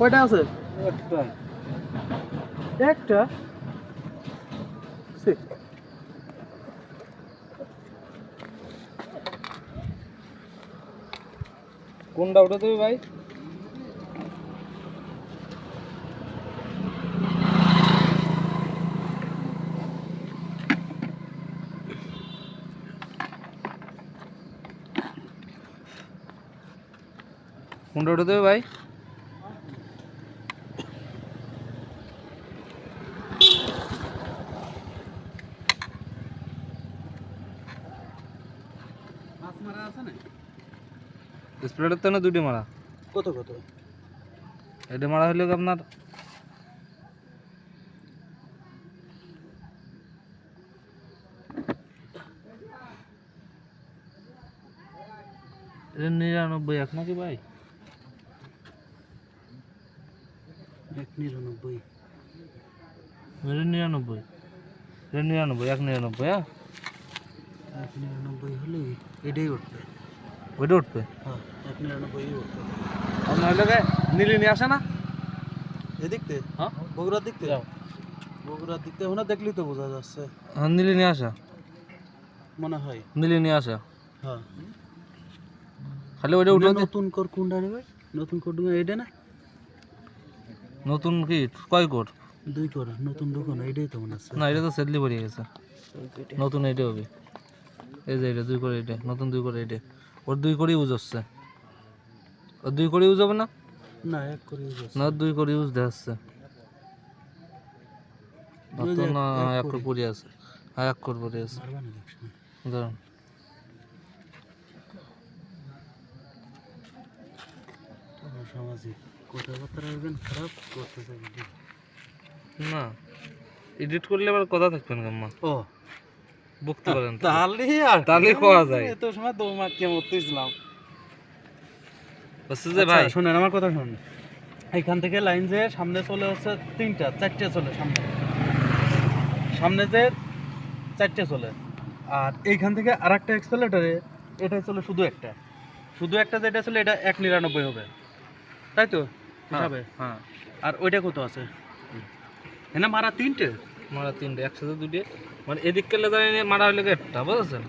কয়টা আছে? একটা একটা সে কোনটা ওটা দেবে ভাই? কোনটা ওটা দেবে ভাই? মাছ মারা আছে না? স্প্রেডার তো না দুটি মারা। কত কত? এটা মারা হলে আপনার এটা 99 এক নাকি ভাই? 199 এটা 99 এটা 99 199 হ্যাঁ 199 হলে এটাই উঠবে। ওইটা উঠবে। হ্যাঁ 199 উঠবে। আপনার এলাকায় নীলি নিয়ে আসে না? এদিকতে হ্যাঁ বগুড়ার দিকতে যাও। বগুড়ার দিকতে ওনা দেখলেই তো বোঝা যাচ্ছে হ্যাঁ নীলি নিয়ে আসা, মনে হয়। নীলি নিয়ে আসা। হ্যাঁ খালি ওইটা উঠে নতুন কর কোনটা রে ভাই? নতুন কর ডুঙ্গা এইটা না? নতুন কি কয় কোট? 2 কর নতুন দোকান এইটাই তো মনে আছে। না এটা তো সেদলি পড়ে গেছে, নতুন এইটা হবে। এই যে এটা 2 করে, এটা নতুন 2 করে, এটা ওর 2 করে ইউজ হচ্ছে। ওর 2 করে ইউজ হবে না? না এক করে use আছে। না 2 করে ইউজ দেখাচ্ছে। ওই তো যে না এক এক করে করে। পড়ে আছে। হ্যাঁ এক করে পড়ে আছে। মারবা না দেখছি। ধরুন তোমার সামাজিক কথাবার্তা রাখবেন খারাপ করতেছে ভিডিও। না এডিট করলে আবার কথা থাকবেন গাম্মা, ও বকতে পারেন তো। তাহলে আর তাহলে খাওয়া যায়। এত সময় দৌড় কে মরতেছিলাম। বলছে যে ভাই শুনেন আমার কথা শুনুন। এইখান থেকে লাইন যে সামনে চলে হচ্ছে 3টা 4টে চলে সামনে, সামনে যে 4টে চলে, আর এইখান থেকে আরেকটা এক্সেলেটরে এটা চলে শুধু একটা, শুধু একটা যেটা চলে এটা 199 হবে, তাই তো হিসাবে? হ্যাঁ আর ওইটা কত আছে? এনে মারা 3টে, মারা 3টে একসাথে 2টে, মানে এদিক কেলে জানি মারা হইলে একটা, বুঝছেন?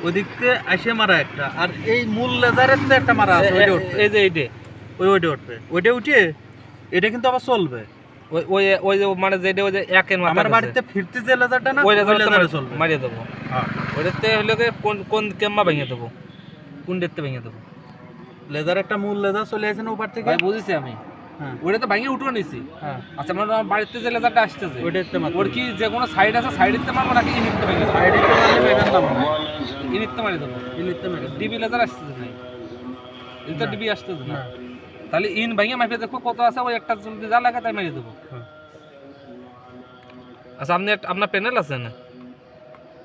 ওই দিক থেকে আইসে মারা একটা, আর এই মূল লেজারের তো একটা মারা আছে ওইটা উঠবে। এই যে এইটে ওইটা উঠবে, ওইটা উঠিয়ে এটা কিন্তু আবার চলবে। ওই ওই ওই যে মানে যেটা ওই যে একের মাথা আমার বাড়িতে ফিরতে যে লেজারটা না ওই ওই লেজারে লেজারে চলবে। মারিয়ে দেবো। হ্যাঁ ওইটাতে হইলে কোন কোন কেম্মা ভেঙে দেবো, কোন দেখতে ভেঙে দেবো। লেজার একটা মূল লেজার চলে আসে না উপর থেকে। ভাই বুঝেছি আমি, হ্যাঁ ওইটা তো ভেঙে উঠে নিছি। হ্যাঁ আচ্ছা মানে আমার বাড়িতে যে লেজারটা আসতেছে ওইটা একটা মাত্র ওর কি যে কোনো সাইড আছে, সাইডেতে মারবো নাকি ইনিতে ভেঙে দেবো? সাইডে তো মারলে পেবেন না মনে হয়। ইনিতে মারি দেবো। ইলিতে মেরে ডিবি লেজার আসতেছে নাই, এটা না। ডিবি আসতেছে না। না তাহলে ইন ভেঙে মাপে দেখো কত আছে, ওই একটা যদি যা লাগে তাই মারিয়ে দেবো। হ্যাঁ। আচ্ছা আপনি আপনার প্যানেল আছে না?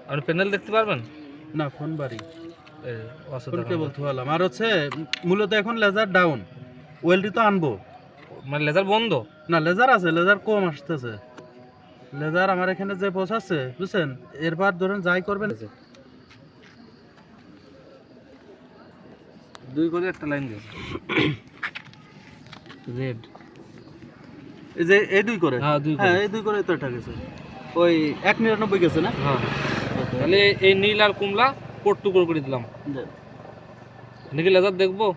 আপনি প্যানেল দেখতে পারবেন? না ফোন বাড়ি এই অসুবিধা ফোন নেই। কে বলতে পারলাম। আর হচ্ছে মূলত এখন লেজার ডাউন, ওয়েলডি তো আনবো মানে লেজার বন্ধ? না, লেজার আছে, লেজার কম আসতেছে। লেজার আমার এখানে যে পৌঁছাচ্ছে বুঝছেন, এরপর ধরেন যাই করবেন। 2 করে একটা লাইন দিয়েছে রেড। এই যে এই 2 করে, হ্যাঁ 2 হ্যাঁ করে। এই 2 করে তো এটা গেছে, ওই 199 গেছে না। হ্যাঁ তাহলে এই নীল আর কমলা কোট টুকরো করে দিলাম। নাকি লেজার দেখবো?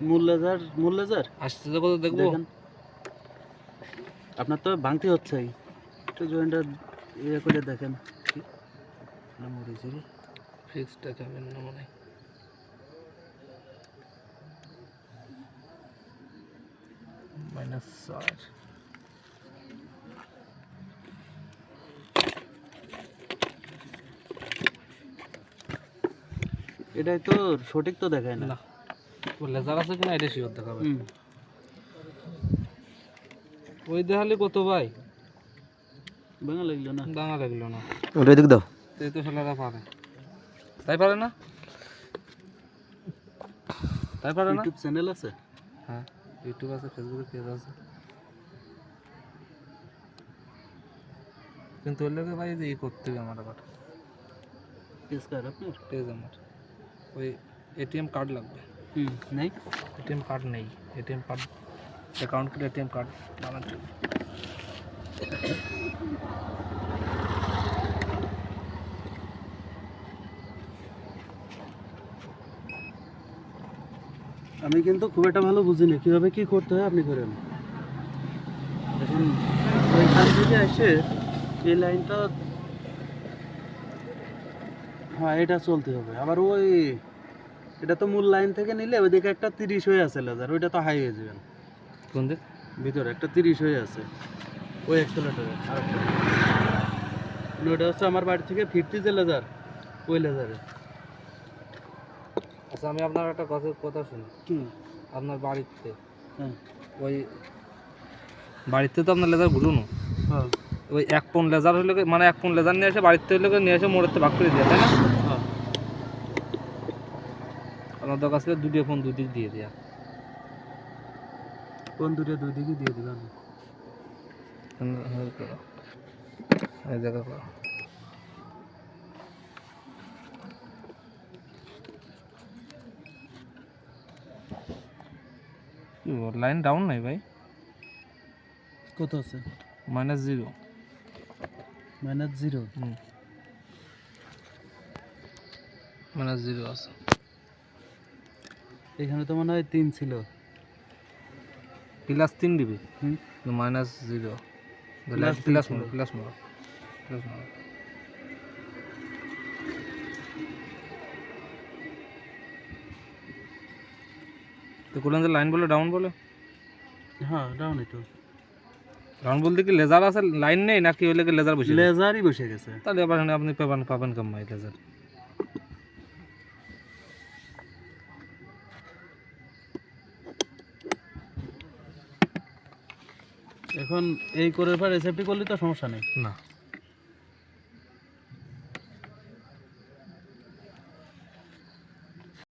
মূল লেজার, মূল লেজার আসতেছে কত দেখবো? দেখেন আপনার তো ভাঙতে হচ্ছে, একটু জয়েন্টটা ইয়ে করে দেখেন। ফিক্সটা যাবেন না মনে হয়। -4 এটাই তো সঠিক তো দেখায় না। না ও লেজার আছে কিনা এটা শিওর দেখাবে। ওই দেখালে কত ভাই? ভাঙা লাগলো না, দানা লাগলো না। ওটা দিক দাও। এই তো ছেলেরা পারে, তাই পারে না? তাই পারে না? ইউটিউব চ্যানেল আছে? হ্যাঁ ইউটিউব আছে, ফেসবুকে পেজ আছে, কিন্তু ওর লোকে ভাই যে ই করতে হবে আমার আবার পেজ কার আপনার? পেজ আমার ওই এটিএম কার্ড লাগবে। নেই। এটিএম কার্ড নেই, এটিএম কার্ড অ্যাকাউন্ট করে এটিএম কার্ড বানাতে হবে। আমি কিন্তু খুব একটা ভালো বুঝিনি কীভাবে কী করতে হয়, আপনি করেন। এখন ওইখান থেকে এসে এই লাইনটা, হ্যাঁ এটা চলতে হবে। আবার ওই এটা তো মূল লাইন থেকে নিলে ওইদিকে একটা 30 হয়ে আছে লেজার, ওইটা তো হাই হয়ে যাবেন। কোন দিক? ভিতরে একটা 30 হয়ে আছে ওই অ্যাক্সেলেটরে। আরেকটা ওইটা হচ্ছে আমার বাড়ি থেকে ফিরতি যে লেজার, ওই লেজারে। আচ্ছা আমি আপনার একটা কথা শুনি। কি? আপনার বাড়িতে হ্যাঁ ওই বাড়িতে তো আপনার লেজার ঘুরুনো, হ্যাঁ ওই 1 পন লেজার হইলে মানে 1 পন লেজার নিয়ে এসে বাড়িতে হইলে নিয়ে এসে মোড়েতে ভাগ করে দেওয়া, তাই না? হ্যাঁ। আপনার দরকার ছিল 2 ফোন 2 দিক দিয়ে দেওয়া। কোন দুটো দুই দিকে দিয়ে দিলাম। এই জায়গা করো। লাইন ডাউন নাই ভাই, কত আছে? -0। -0। -0 আছে। এখানে তো মনে হয় 3 ছিল। +3 দিবি, হুম -0 Plus প্লাস ছিল। প্লাস তো কোলান লাইন বলে ডাউন বলে, হ্যাঁ ডাউনই তো। ডাউন বলতে কি লেজার আছে লাইন নেই নাকি হইলে কি লেজার বসে? লেজারই বসে গেছে। তাহলে আবার আপনি পাবেন কামাই লেজার। এখন এই করে পর রেসিপি করলে তো সমস্যা নেই। না